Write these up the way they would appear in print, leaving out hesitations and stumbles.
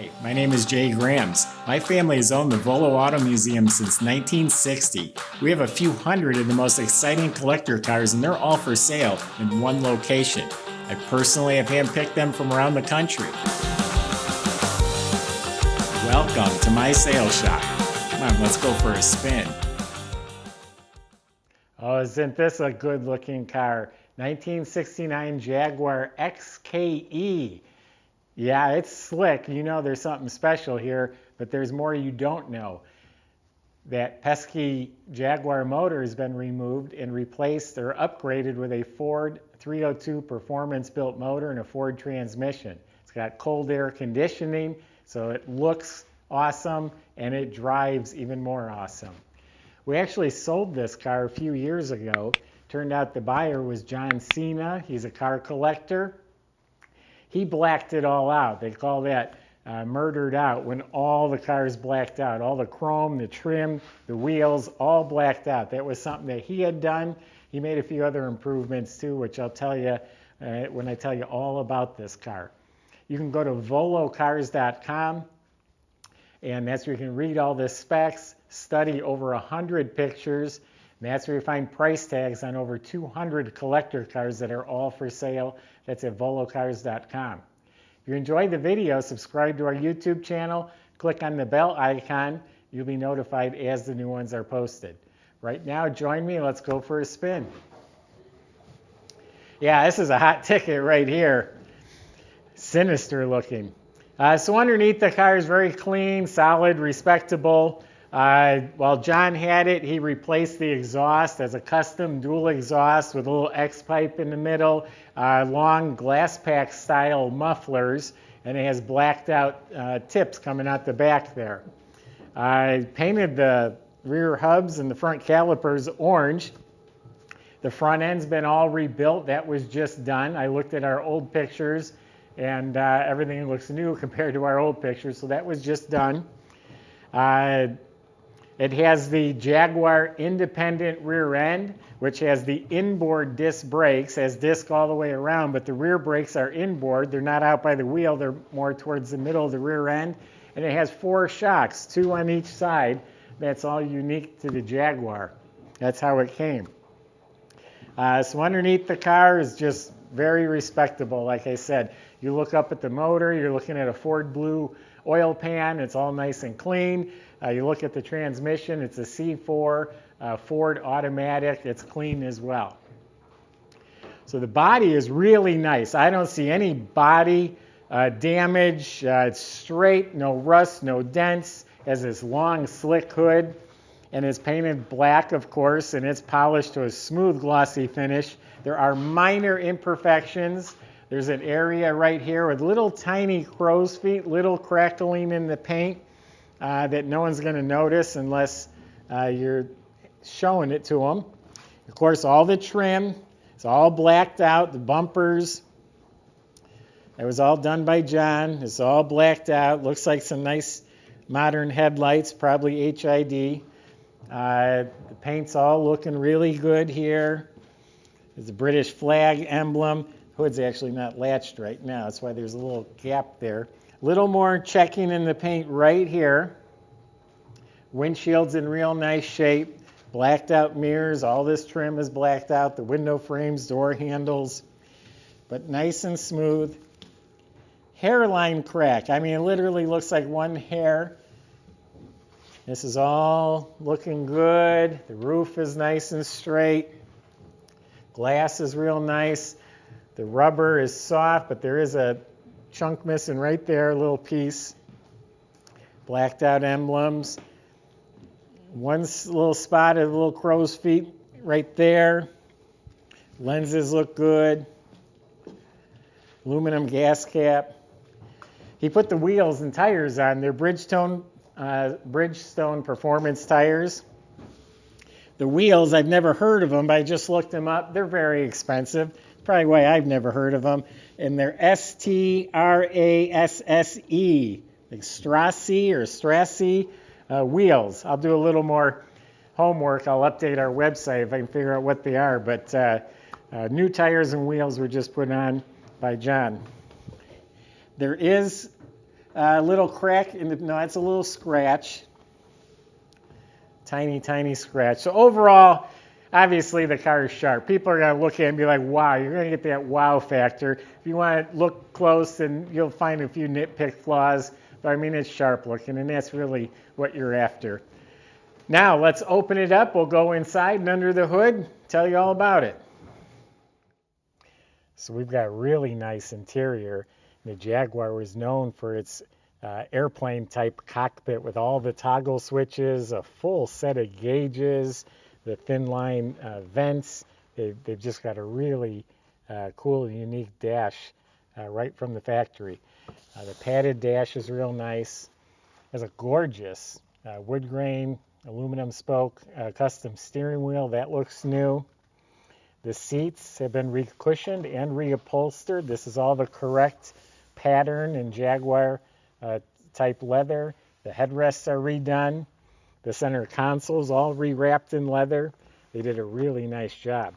Hi, my name is Jay Grams. My family has owned the Volo Auto Museum since 1960. We have a few hundred of the most exciting collector cars, and they're all for sale in one location. I personally have handpicked them from around the country. Welcome to my sales shop. Come on, let's go for a spin. Oh, isn't this a good looking car? 1969 Jaguar XKE. Yeah, it's slick. You know there's something special here, but there's more you don't know. That pesky Jaguar motor has been removed and replaced or upgraded with a Ford 302 performance-built motor and a Ford transmission. It's got cold air conditioning, so it looks awesome and it drives even more awesome. We actually sold this car a few years ago. Turned out the buyer was John Cena. He's a car collector. He blacked it all out. They call that murdered out, when all the cars blacked out. All the chrome, the trim, the wheels, all blacked out. That was something that he had done. He made a few other improvements too, which I'll tell you when I tell you all about this car. You can go to volocars.com, and that's where you can read all the specs, study over 100 pictures, and that's where you find price tags on over 200 collector cars that are all for sale. That's at volocars.com. If you enjoyed the video, subscribe to our YouTube channel, click on the bell icon. You'll be notified as the new ones are posted. Right now, join me. Let's go for a spin. Yeah, this is a hot ticket right here. Sinister looking. So underneath the car is very clean, solid, respectable. While John had it, he replaced the exhaust as a custom dual exhaust with a little X pipe in the middle, long glass pack style mufflers, and it has blacked out tips coming out the back there. I painted the rear hubs and the front calipers orange. The front end's been all rebuilt. That was just done. I looked at our old pictures, and everything looks new compared to our old pictures, so that was just done. It has the Jaguar independent rear end, which has the inboard disc brakes, has disc all the way around, but the rear brakes are inboard. They're not out by the wheel. They're more towards the middle of the rear end. And it has 4 shocks, 2 on each side. That's all unique to the Jaguar. That's how it came. So underneath the car is just very respectable, like I said. You look up at the motor, you're looking at a Ford Blue oil pan. It's all nice and clean. You look at the transmission, it's a C4 Ford automatic. It's clean as well. So the body is really nice. I don't see any body damage. It's straight, no rust, no dents. It has this long slick hood, and it's painted black, of course, and it's polished to a smooth glossy finish. There are minor imperfections. There's an area right here with little tiny crow's feet, little crackling in the paint that no one's going to notice unless you're showing it to them. Of course, all the trim, it's all blacked out, the bumpers. It was all done by John. It's all blacked out. Looks like some nice modern headlights, probably HID. The paint's all looking really good here. There's a British flag emblem. Hood's actually not latched right now. That's why there's a little gap there. Little more checking in the paint right here. Windshield's in real nice shape. Blacked out mirrors. All this trim is blacked out. The window frames, door handles. But nice and smooth. Hairline crack. I mean, it literally looks like one hair. This is all looking good. The roof is nice and straight. Glass is real nice. The rubber is soft, but there is a chunk missing right there, a little piece. Blacked out emblems. One little spot of little crow's feet right there. Lenses look good. Aluminum gas cap. He put the wheels and tires on. They're Bridgestone performance tires. The wheels, I've never heard of them, but I just looked them up. They're very expensive. Probably why I've never heard of them. And they're STRASSE, like Strassi or Strassi wheels. I'll do a little more homework. I'll update our website if I can figure out what they are. But new tires and wheels were just put on by John. There is A little crack in the, no, that's a little scratch. Tiny, tiny scratch. So overall, obviously the car is sharp. People are going to look at it and be like, wow, you're going to get that wow factor. If you want to look close, then you'll find a few nitpick flaws. But I mean, it's sharp looking, and that's really what you're after. Now, let's open it up. We'll go inside and under the hood, tell you all about it. So we've got a really nice interior. The Jaguar was known for its airplane type cockpit with all the toggle switches, a full set of gauges, the thin line vents. They've just got a really cool and unique dash right from the factory. The padded dash is real nice. It has a gorgeous wood grain, aluminum spoke, custom steering wheel. That looks new. The seats have been recushioned and reupholstered. This is all the correct pattern and Jaguar type leather. The headrests are redone. The center console is all rewrapped in leather. They did a really nice job.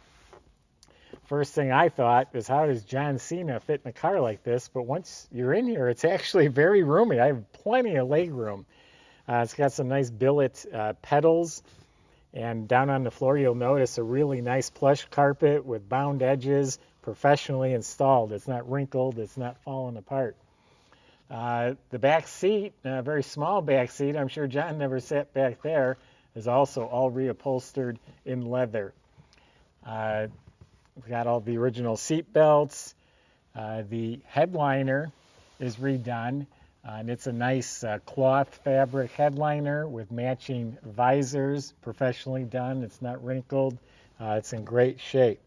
First thing I thought is, how does John Cena fit in a car like this? But once you're in here, it's actually very roomy. I have plenty of leg room. It's got some nice billet pedals. And down on the floor, you'll notice a really nice plush carpet with bound edges, professionally installed. It's not wrinkled. It's not falling apart. The back seat, a very small back seat, I'm sure John never sat back there, is also all reupholstered in leather. We've got all the original seat belts. The headliner is redone, and it's a nice cloth fabric headliner with matching visors, professionally done. It's not wrinkled. It's in great shape.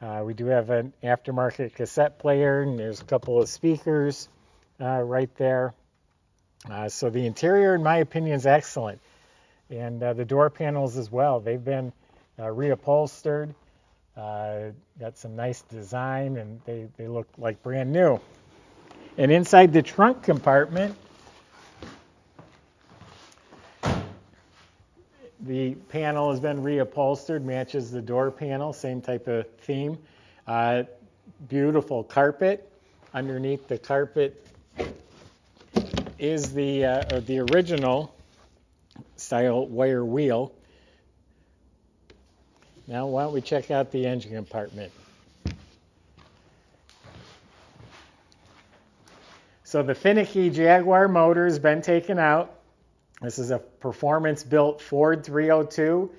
We do have an aftermarket cassette player, and there's a couple of speakers right there. So the interior, in my opinion, is excellent. And the door panels as well. They've been reupholstered. Got some nice design, and they look like brand new. And inside the trunk compartment, the panel has been reupholstered, matches the door panel, same type of theme. Beautiful carpet. Underneath the carpet is the original style wire wheel. Now, why don't we check out the engine compartment? So the finicky Jaguar motor has been taken out. This is a performance-built Ford 302.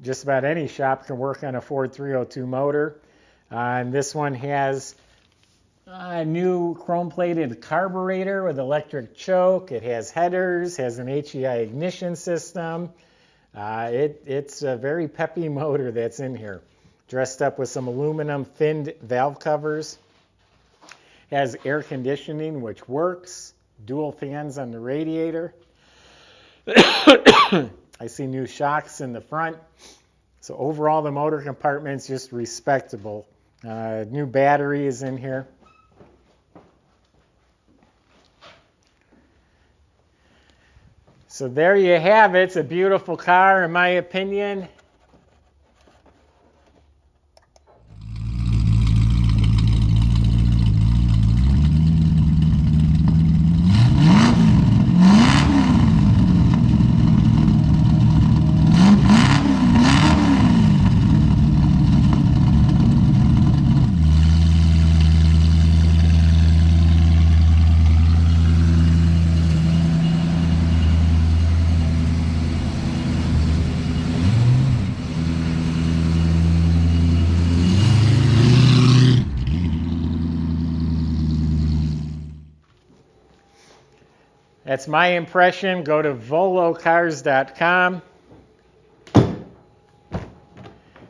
Just about any shop can work on a Ford 302 motor. And this one has a new chrome-plated carburetor with electric choke. It has headers, has an HEI ignition system. It's a very peppy motor that's in here. Dressed up with some aluminum thinned valve covers. Has air conditioning, which works. Dual fans on the radiator. I see new shocks in the front. So overall, the motor compartment's just respectable. New battery is in here. So there you have it. It's a beautiful car, in my opinion. That's my impression. Go to volocars.com.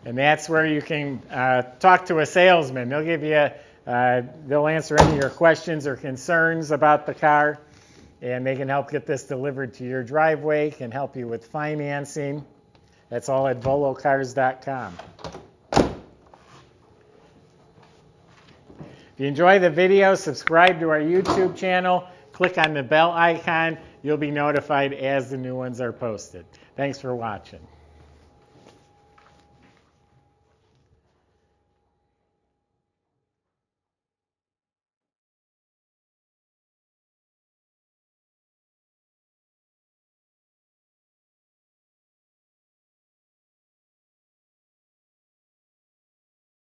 And that's where you can talk to a salesman. They'll give you, they'll answer any of your questions or concerns about the car. And they can help get this delivered to your driveway, can help you with financing. That's all at volocars.com. If you enjoy the video, subscribe to our YouTube channel. Click on the bell icon. You'll be notified as the new ones are posted. Thanks for watching.